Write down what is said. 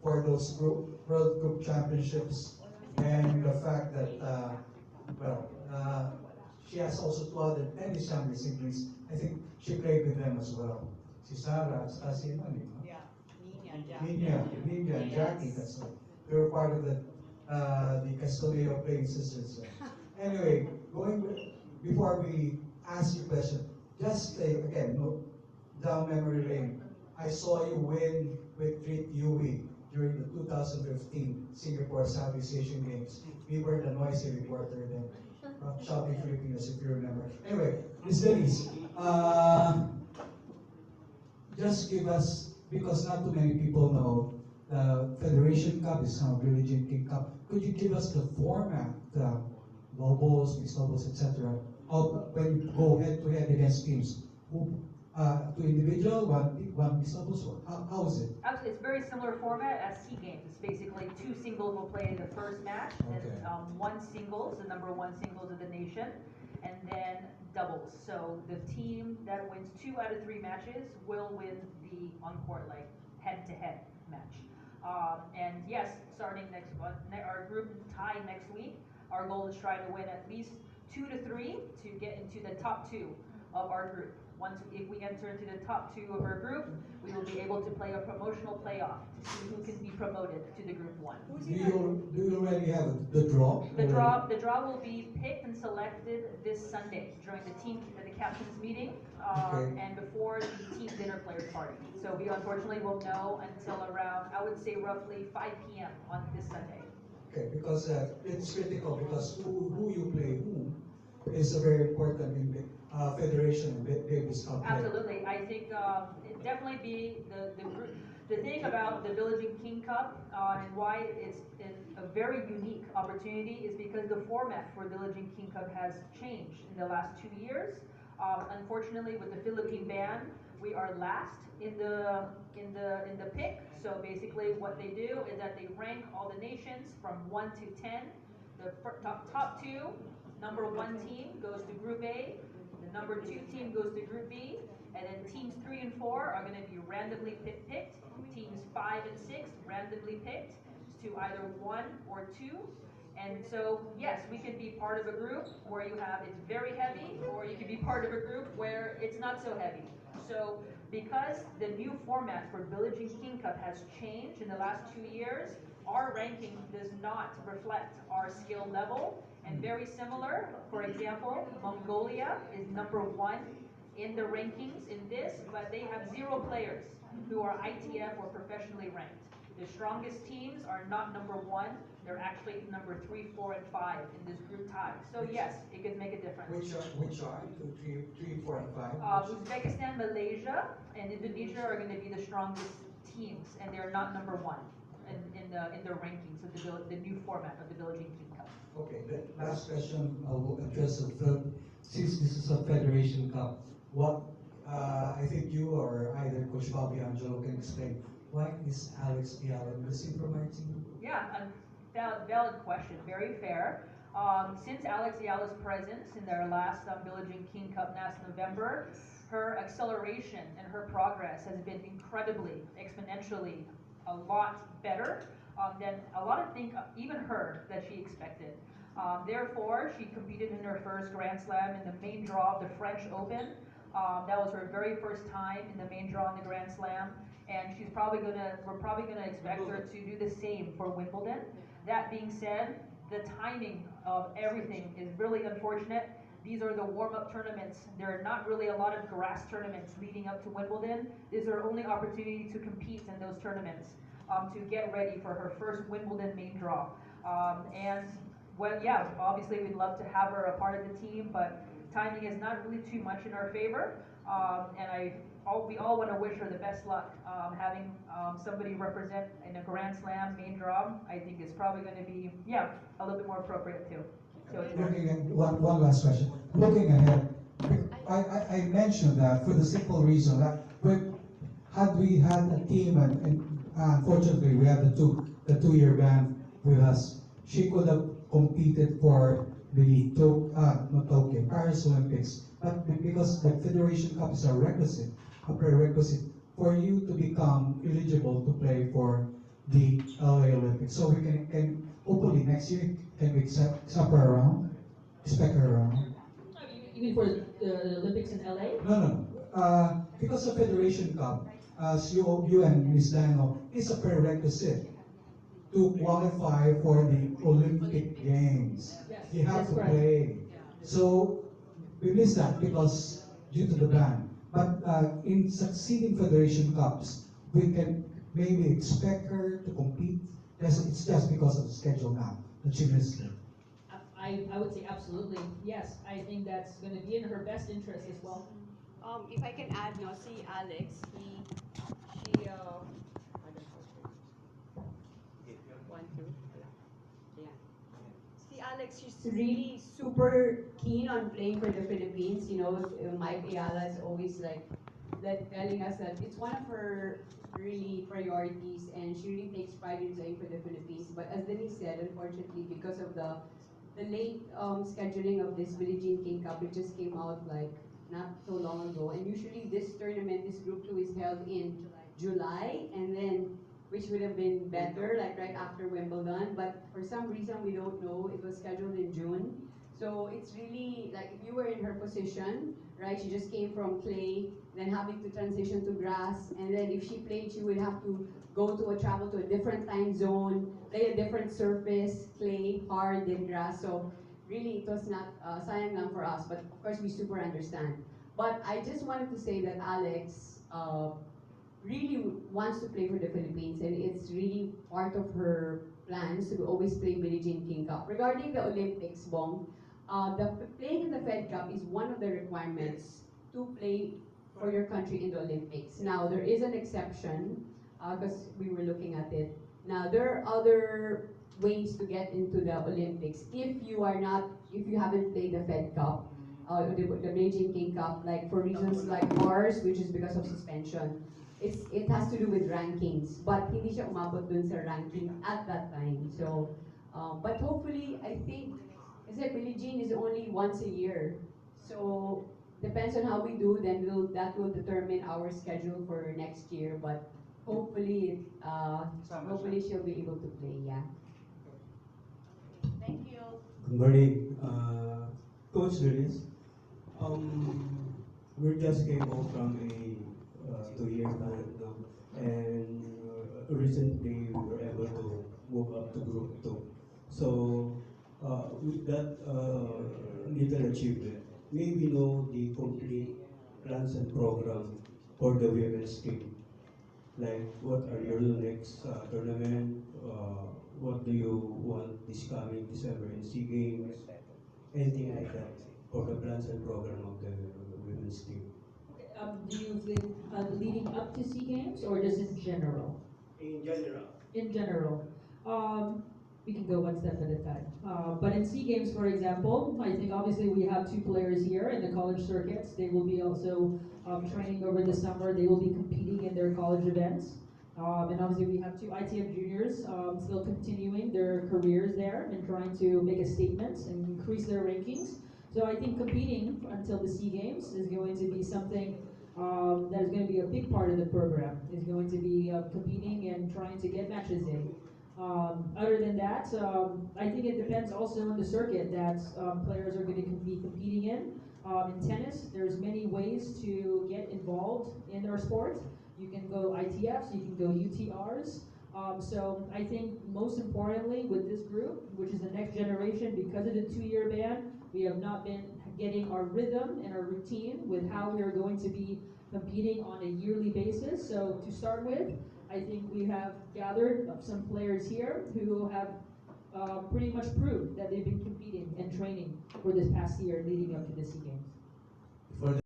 for those World Group Championships, and the fact that, she has also two other tennis champions in Greece. I think she played with them as well. Si Sarah, si Yeah, Nina, and Jackie. That's right. They were part of the Castillejo playing sisters. Anyway, before we ask you a question, just say again, no, down memory lane. I saw you win with Treat Yui during the 2015 Singapore Southeast Asian Games. We were the noisy reporter then, shouting Filipinos, if you remember. Anyway, Ms. Denise, just give us, because not too many people know, the Federation Cup is now Billie Jean King Cup. Could you give us the format, doubles, mixed doubles, etc., of when you go head-to-head against teams? To individual, one mixed doubles, how is it? Actually, it's very similar format as SEA Games. It's basically two singles will play in the first match, Okay. and one singles, the number one singles of the nation, and then doubles. So the team that wins 2 out of 3 matches will win the on-court, like, head-to-head match. And yes, starting next month, our group tie next week, our goal is try to win at least 2 to 3 to get into the top 2 of our group. If we enter into the top 2 of our group, we will be able to play a promotional playoff to see who can be promoted to the group 1. Do you already have the draw? The draw will be picked and selected this Sunday during the captain's meeting, Okay. and before the team dinner players party. So we unfortunately will know until around, I would say roughly 5 p.m. on this Sunday. Okay, because it's critical, because who you play who is very important in the Federation and Davis Cup. Absolutely, I think it definitely be the group. The thing about the Billie Jean King Cup and why it's a very unique opportunity is because the format for Billie Jean King Cup has changed in the last 2 years. Unfortunately, with the Philippine ban, we are last in the pick. So basically, what they do is that they rank all the nations from 1 to 10. The top 2, number 1 team goes to Group A. The number 2 team goes to Group B, and then teams 3 and 4 are going to be randomly picked. Teams 5 and 6 randomly picked to either 1 or 2. And so, yes, we can be part of a group where it's very heavy, or you can be part of a group where it's not so heavy. So, because the new format for Billie Jean King Cup has changed in the last 2 years, our ranking does not reflect our skill level. And very similar, for example, Mongolia is number 1 in the rankings in this, but they have 0 players who are ITF or professionally ranked. The strongest teams are not number 1, they're actually number 3, 4, and 5 in this group tie. So yes, it could make a difference. Which are 2, 3, 4, and 5? Uzbekistan, Malaysia, and Indonesia are going to be the strongest teams, and they're not number 1 in the rankings of the new format of the Billie Jean King Cup. Okay, the last question I will address since this is a Federation Cup, what I think you or either Coach Bobby Angelo can explain. Why is Alex Fiala missing from our team? Yeah, a valid question, very fair. Since Alex Ayala's presence in their last Billie Jean King Cup last November, her acceleration and her progress has been incredibly, exponentially, a lot better than a lot of think even her that she expected. Therefore, she competed in her first Grand Slam in the main draw of the French Open. That was her very first time in the main draw in the Grand Slam, and we're probably gonna expect her to do the same for Wimbledon. That being said, the timing of everything is really unfortunate. These are the warm-up tournaments. There are not really a lot of grass tournaments leading up to Wimbledon. These are only opportunity to compete in those tournaments, to get ready for her first Wimbledon main draw. Obviously we'd love to have her a part of the team, but timing is not really too much in our favor. We all want to wish her the best luck. Having somebody represent in a Grand Slam main draw, I think is probably going to be, a little bit more appropriate too. So Looking at one last question. Looking ahead, I mentioned that for the simple reason that had we had a team, and unfortunately we had the 2-year ban with us, she could have competed for the Paris Olympics, but because the Federation Cup is a prerequisite for you to become eligible to play for the LA Olympics. So we can hopefully next year can we expect her around, expect her around. You mean for the Olympics in LA? No, no. Because the Federation Cup, as you and Ms. Dano, is a prerequisite to qualify for the Olympic Games. Yes, You have that's to correct. play. So we missed that because due to the ban. But in succeeding Federation Cups, we can maybe expect her to compete. It's just because of the schedule now that she missed it. I would say absolutely, yes. I think that's going to be in her best interest as well. If I can add, no, see Alex, she, one, two, yeah. See Alex, she's really super keen on playing for the Philippines. You know, Mike Ayala is always like telling us that it's one of her really priorities, and she really takes pride in playing for the Philippines. But as Denise said, unfortunately, because of the late scheduling of this Billie Jean King Cup, it just came out like not so long ago. And usually this tournament, this Group 2 is held in July, and then which would have been better, like right after Wimbledon. But for some reason, we don't know, it was scheduled in June. So it's really, like if you were in her position, right, she just came from clay, then having to transition to grass, and then if she played, she would have to travel to a different time zone, play a different surface, clay, hard, then grass. So really, it was not sayang lang for us, but of course we super understand. But I just wanted to say that Alex really wants to play for the Philippines, and it's really part of her plans to always play Billie Jean King Cup. Regarding the Olympics, Bong, playing in the Fed Cup is one of the requirements to play for your country in the Olympics. Now, there is an exception, because we were looking at it. Now, there are other ways to get into the Olympics if you haven't played the Fed Cup, the Billie Jean King Cup, like for reasons like ours, which is because of suspension. It has to do with rankings, but hindi siya umabot dun sa ranking at that time. So, but hopefully, I think, kasi Billie Jean is only once a year. So, depends on how we do, then that will determine our schedule for next year. But hopefully, hopefully she'll be able to play, yeah. Thank you. Good morning, Coach Luis. We just came home from a 2-year ban now, and recently we were able to move up to Group 2. So with that little achievement, may we know the complete plans and program for the women's team? Like, what are your next tournament? What do you want this coming December in SEA Games? Anything like that for the plans and program of the women's team? Do you think leading up to SEA Games or just in general? In general. In general. We can go one step at a time. But in SEA Games, for example, I think obviously we have 2 players here in the college circuits. They will be also training over the summer. They will be competing in their college events. And obviously we have 2 ITF juniors still continuing their careers there and trying to make a statement and increase their rankings. So I think competing until the SEA Games is going to be something that is going to be a big part of the program. Is going to be competing and trying to get matches in. Other than that, I think it depends also on the circuit that players are going to be competing in. In tennis, there's many ways to get involved in our sport. You can go ITFs, you can go UTRs. So I think most importantly with this group, which is the next generation, because of the 2-year ban, we have not been getting our rhythm and our routine with how we are going to be competing on a yearly basis. So to start with, I think we have gathered some players here who have pretty much proved that they've been competing and training for this past year leading up to the SEA Games.